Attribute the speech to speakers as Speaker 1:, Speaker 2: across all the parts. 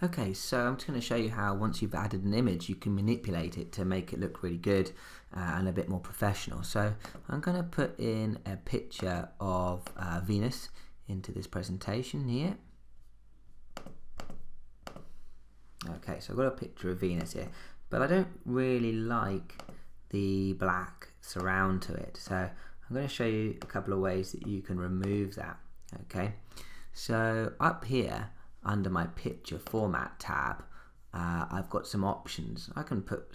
Speaker 1: Okay, so I'm just going to show you how once you've added an image you can manipulate it to make it look really good and a bit more professional. So I'm going to put in a picture of Venus into this presentation here. Okay, so I've got a picture of Venus here, but I don't really like the black surround to it, so I'm going to show you a couple of ways that you can remove that. Okay, so up here under my picture format tab, I've got some options. I can put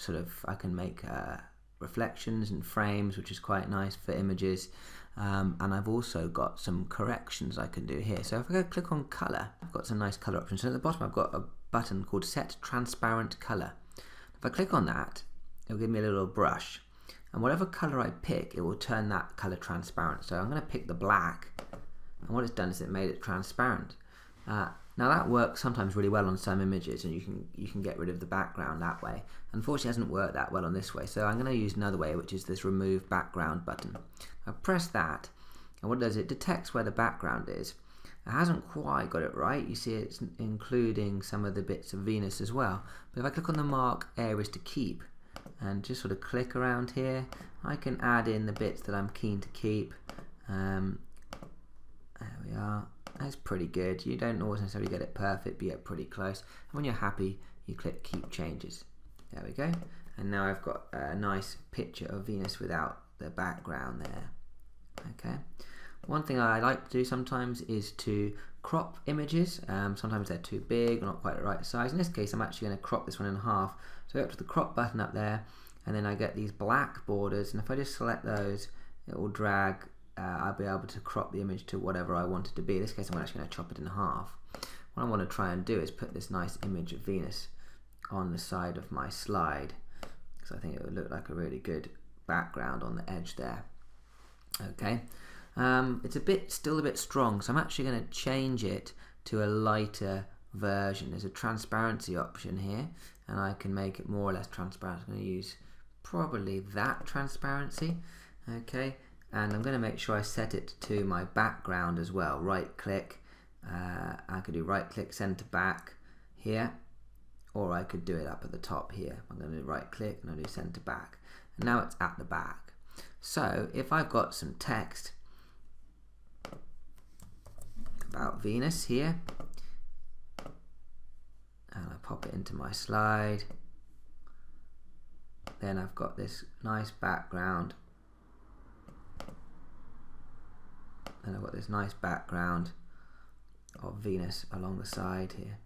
Speaker 1: I can make reflections and frames, which is quite nice for images, and I've also got some corrections I can do here. So if I go click on color, I've got some nice color options. So at the bottom I've got a button called set transparent color. If I click on that, it'll give me a little brush, and whatever color I pick, it will turn that color transparent. So I'm going to pick the black, and what it's done is it made it transparent. Now that works sometimes really well on some images, and you can get rid of the background that way. Unfortunately, it hasn't worked that well on this way, so I'm going to use another way, which is this remove background button. I press that, and what it does, it detects where the background is. It hasn't quite got it right. You see it's including some of the bits of Venus as well. But if I click on the mark areas to keep and just sort of click around here, I can add in the bits that I'm keen to keep. There we are. That's pretty good. You don't always necessarily get it perfect, but you get pretty close. And when you're happy, you click keep changes. There we go. And now I've got a nice picture of Venus without the background there. Okay. One thing I like to do sometimes is to crop images. Sometimes they're too big or not quite the right size. In this case, I'm actually going to crop this one in half. So I go up to the crop button up there, and then I get these black borders, and if I just select those, it will drag. I'll be able to crop the image to whatever I want it to be. In this case, I'm actually going to chop it in half. What I want to try and do is put this nice image of Venus on the side of my slide, because I think it would look like a really good background on the edge there. Okay, it's still a bit strong, so I'm actually going to change it to a lighter version. There's a transparency option here, and I can make it more or less transparent. I'm going to use probably that transparency. Okay. And I'm going to make sure I set it to my background as well. Right click, I could do right click center back here, or I could do it up at the top here. I'm going to do right click and I'll do center back, and now it's at the back. So if I've got some text about Venus here, and I pop it into my slide, then I've got this nice background. And I've got this nice background of Venus along the side here.